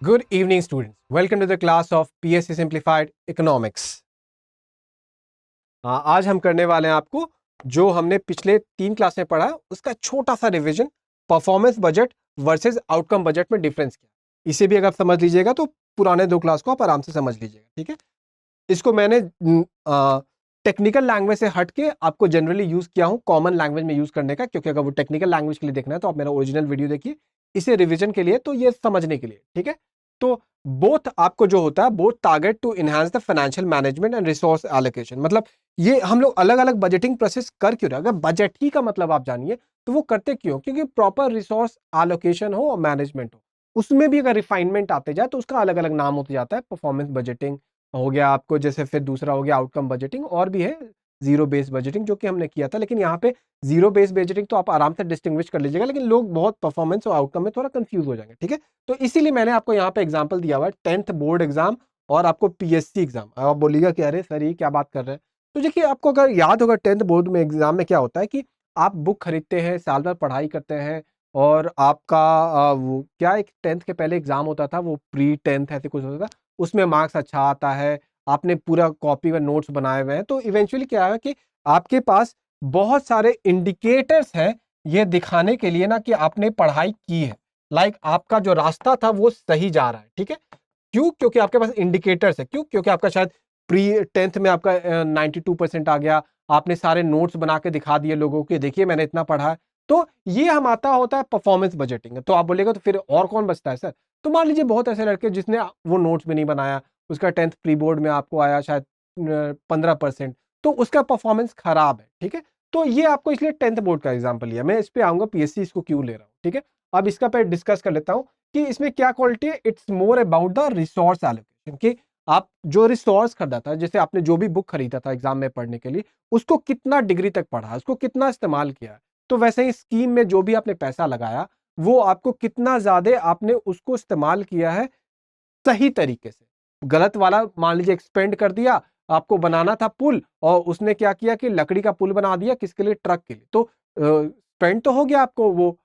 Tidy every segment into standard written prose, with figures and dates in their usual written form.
Good evening, students. Welcome to the class of PSC Simplified Economics. आज हम करने वाले हैं आपको जो हमने पिछले 3 क्लास में पढ़ा उसका छोटा सा revision, performance budget versus outcome budget में डिफरेंस क्या। इसे भी अगर आप समझ लीजिएगा तो पुराने 2 क्लास को आप आराम से समझ लीजिएगा, ठीक है। इसको मैंने टेक्निकल लैंग्वेज से हट के आपको जनरली यूज किया हूं कॉमन लैंग्वेज में यूज करने का, क्योंकि अगर वो टेक्निकल लैंग्वेज के लिए देखना है तो आप मेरा ओरिजिनल वीडियो देखिए, इसे रिवीजन के लिए तो ये समझने के लिए, ठीक है। तो बोथ आपको जो होता है both target to enhance the financial management and resource allocation. मतलब ये हम लोग अलग अलग बजटिंग प्रोसेस कर क्यों रहे, अगर बजट ही का मतलब आप जानिए तो वो करते क्यों, क्योंकि प्रॉपर रिसोर्स एलोकेशन हो और मैनेजमेंट हो, उसमें भी अगर रिफाइनमेंट आते जाए तो उसका अलग अलग नाम होते जाता है। परफॉर्मेंस बजटिंग हो गया आपको, जैसे फिर दूसरा हो गया आउटकम बजटिंग, और भी है जीरो बेस बजटिंग जो कि हमने किया था। लेकिन यहाँ पे जीरो बेस बजटिंग तो आप आराम से डिस्टिंग्विश कर लीजिएगा, लेकिन लोग बहुत परफॉर्मेंस और आउटकम में थोड़ा कंफ्यूज हो जाएंगे, ठीक है। तो इसीलिए मैंने आपको यहाँ पे एग्जांपल दिया हुआ है 10th बोर्ड एग्जाम और आपको पीएससी एग्जाम। आप बोलिएगा कि अरे सर ये क्या बात कर रहे हैं, तो देखिए आपको अगर याद होगा 10th बोर्ड में एग्जाम में क्या होता है कि आप बुक खरीदते हैं, साल भर पढ़ाई करते हैं, और आपका वो क्या एक 10th के पहले एग्जाम होता था, वो प्री 10th ऐसे कुछ होता था, उसमें मार्क्स अच्छा आता है, आपने पूरा कॉपी में नोट्स बनाए हुए हैं, तो इवेंचुअली क्या है कि आपके पास बहुत सारे इंडिकेटर्स हैं ये दिखाने के लिए ना कि आपने पढ़ाई की है, लाइक आपका जो रास्ता था वो सही जा रहा है, ठीक है। क्यों? क्योंकि आपके पास इंडिकेटर्स है। क्यों? क्योंकि आपका शायद प्री 10th में आपका 92% आ गया, आपने सारे नोट्स बना के दिखा दिए लोगों के, देखिए मैंने इतना पढ़ा है। तो ये हम आता होता है परफॉर्मेंस बजटिंग। तो आप बोलेगा तो फिर और कौन बचता है सर? तो मान लीजिए बहुत ऐसे लड़के जिसने वो नोट्स भी नहीं बनाया, उसका 10th प्री बोर्ड में आपको आया शायद 15%, तो उसका परफॉर्मेंस खराब है, ठीक है। तो ये आपको इसलिए 10th बोर्ड का एग्जाम्पल लिया, मैं इस पे आऊंगा पीएससी इसको क्यों ले रहा हूँ, ठीक है। अब इसका पे डिस्कस कर लेता हूँ कि इसमें क्या क्वालिटी है। It's more about the resource allocation, कि आप जो रिसोर्स खरीदा था, जैसे आपने जो भी बुक खरीदा था एग्जाम में पढ़ने के लिए, उसको कितना डिग्री तक पढ़ा, उसको कितना इस्तेमाल किया, तो वैसे ही स्कीम में जो भी आपने पैसा लगाया वो आपको कितना ज्यादा आपने उसको इस्तेमाल किया है सही तरीके से। गलत वाला मान लीजिए एक्सपेंड कर दिया, आपको बनाना था पुल और उसने क्या किया कि लकड़ी का पुल बना दिया, किसके लिए? ट्रक के लिए। तो स्पेंड तो हो गया आपको वो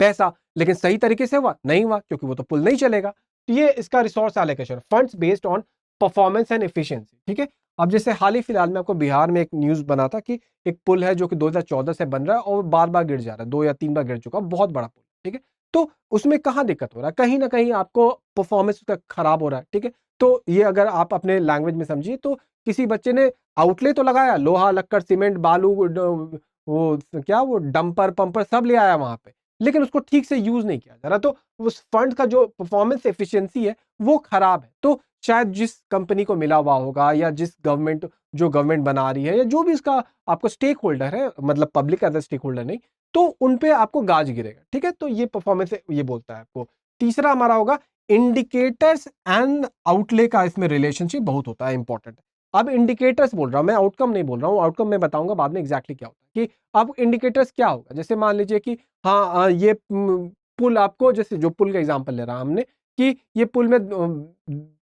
पैसा, लेकिन सही तरीके से हुआ नहीं हुआ, क्योंकि वो तो पुल नहीं चलेगा। तो ये इसका resource allocation, funds based on performance and efficiency, ठीक है। अब जैसे हाल ही फिलहाल में आपको बिहार में एक न्यूज बना था कि एक पुल है जो कि 2014 से बन रहा है और बार बार गिर जा रहा है, 2 या 3 बार गिर चुका, बहुत बड़ा पुल, ठीक है। तो उसमें कहाँ दिक्कत हो रहा है? कहीं ना कहीं आपको परफॉर्मेंस उसका खराब हो रहा है, ठीक है। तो ये अगर आप अपने लैंग्वेज में समझिए तो किसी बच्चे ने आउटले तो लगाया, लोहा लक्कड़ सीमेंट बालू वो क्या वो डंपर पंपर सब ले आया वहां पे, लेकिन उसको ठीक से यूज नहीं किया जा रहा, तो उस फंड का जो परफॉर्मेंस एफिशिएंसी है वो खराब है। तो शायद जिस कंपनी को मिला हुआ होगा या जिस गवर्नमेंट बना रही है या जो भी इसका आपको स्टेक होल्डर है, मतलब public as a stakeholder नहीं, तो उन पे आपको गाज गिरेगा, ठीक है। तो ये परफॉर्मेंस ये बोलता है आपको। तीसरा हमारा होगा इंडिकेटर्स एंड आउटले का, इसमें रिलेशनशिप बहुत होता है, इंपॉर्टेंट। अब इंडिकेटर्स बोल रहा हूं मैं, आउटकम नहीं बोल रहा हूं, आउटकम मैं बताऊंगा बाद में एग्जैक्टली क्या होता है। कि अब इंडिकेटर्स क्या होगा, जैसे मान लीजिए कि हाँ ये पुल, आपको जैसे जो पुल का एग्जांपल ले रहा हमने कि ये पुल में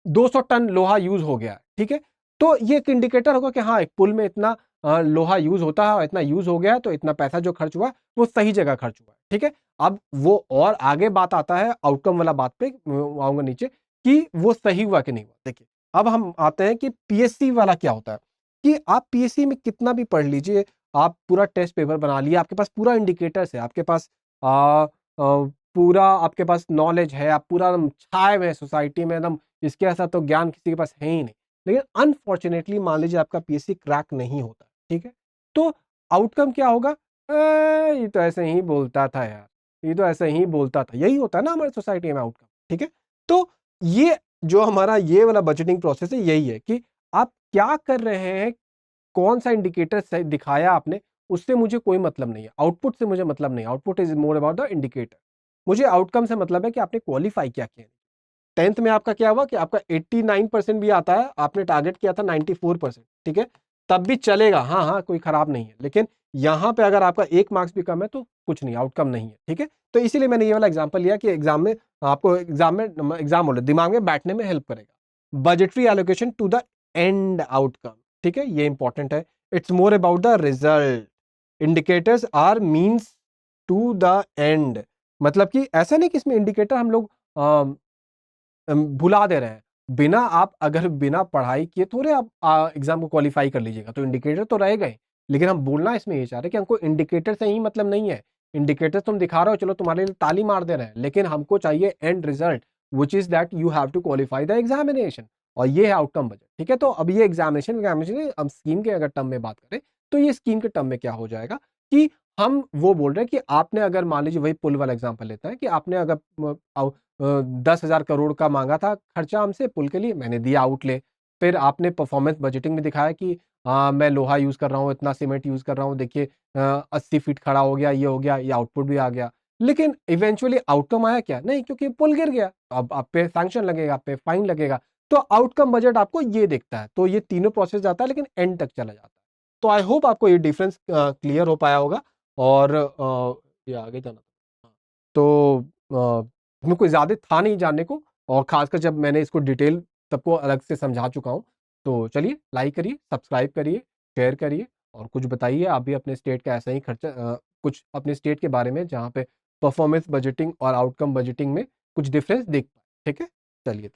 200 टन लोहा यूज हो गया है, ठीक है। तो ये एक इंडिकेटर होगा कि हाँ एक पुल में इतना लोहा यूज होता है, इतना यूज हो गया है, तो इतना पैसा जो खर्च हुआ वो सही जगह खर्च हुआ है, ठीक है। अब वो और आगे बात आता है आउटकम वाला बात पे आऊंगा नीचे, कि वो सही हुआ कि नहीं हुआ। देखिए अब हम आते हैं कि पीएससी वाला क्या होता है, कि आप पीएससी में कितना भी पढ़ लीजिए, आप पूरा टेस्ट पेपर बना लिया, आपके पास पूरा इंडिकेटर्स है, आपके पास पूरा आपके पास नॉलेज है, आप पूरा एकदम छाए हुए हैं सोसाइटी में एकदम, इसके ऐसा तो ज्ञान किसी के पास है ही नहीं, लेकिन अनफॉर्चुनेटली मान लीजिए आपका पीएससी क्रैक नहीं होता, ठीक है। तो आउटकम क्या होगा? ये तो ऐसे ही बोलता था यार, ये तो ऐसे ही बोलता था, यही होता है ना हमारी सोसाइटी में आउटकम, ठीक है। तो ये जो हमारा ये वाला बजटिंग प्रोसेस है यही है कि आप क्या कर रहे हैं, कौन सा इंडिकेटर सही दिखाया आपने, उससे मुझे कोई मतलब नहीं है, आउटपुट से मुझे मतलब नहीं, output is more about the indicator. मुझे आउटकम से मतलब है कि आपने क्वालिफाई क्या किया। 10th में आपका क्या हुआ कि आपका 89% भी आता है, आपने टारगेट किया था 94%, ठीक है, तब भी चलेगा, हाँ हाँ कोई खराब नहीं है। लेकिन यहां पे अगर आपका 1 मार्क्स भी कम है तो कुछ नहीं, आउटकम नहीं है, ठीक है। तो इसीलिए मैंने ये वाला एग्जांपल लिया कि एग्जाम में आपको एग्जाम बोले दिमाग में बैठने में हेल्प करेगा। Budgetary allocation to the end outcome, ठीक है, ये इंपॉर्टेंट है। It's more about the result, indicators are means to the end. मतलब कि ऐसा नहीं कि इसमें इंडिकेटर हम लोग भुला दे रहे हैं। बिना आप अगर बिना पढ़ाई किए थोड़े आप एग्जाम को क्वालिफाई कर लीजिएगा, तो इंडिकेटर तो रहेगा ही। लेकिन हम बोलना इसमें ये चाह रहे हैं कि हमको इंडिकेटर से ही मतलब नहीं है। इंडिकेटर तुम दिखा रहे हो, चलो तुम्हारे लिए ताली मार दे रहे हैं, लेकिन हमको चाहिए end result, which is that you have to qualify the examination, और ये है आउटकम बजट। ठीक है, तो अब ये एग्जामिनेशन हम स्कीम के अगर टर्म में बात करें, तो ये स्कीम के टर्म में क्या हो जाएगा कि हम वो बोल रहे हैं कि आपने अगर मान लीजिए वही पुल वाला एग्जाम्पल लेते हैं कि आपने अगर 10,000 करोड़ का मांगा था खर्चा हमसे पुल के लिए, मैंने दिया आउटले। फिर आपने परफॉर्मेंस बजटिंग में दिखाया कि मैं लोहा यूज कर रहा हूँ, इतना सीमेंट यूज कर रहा हूँ, देखिए 80 फीट खड़ा हो गया, ये हो गया, ये आउटपुट भी आ गया। लेकिन इवेंचुअली आउटकम आया क्या? नहीं, क्योंकि पुल गिर गया। अब आप पे सैंक्शन लगेगा, आप पे फाइन लगेगा। तो आउटकम बजट आपको ये दिखता है। तो ये तीनों प्रोसेस जाता है, लेकिन एंड तक चला जाता है। तो आई होप आपको ये डिफरेंस क्लियर हो पाया होगा। और ये आगे जाना था। तो हमें कोई ज़्यादा था नहीं जानने को, और खासकर जब मैंने इसको डिटेल सबको अलग से समझा चुका हूँ। तो चलिए, लाइक करिए, सब्सक्राइब करिए, शेयर करिए, और कुछ बताइए आप भी अपने स्टेट का ऐसा ही खर्चा, कुछ अपने स्टेट के बारे में जहाँ पे परफॉर्मेंस बजटिंग और आउटकम बजटिंग में कुछ डिफरेंस देख पाए। ठीक है, चलिए।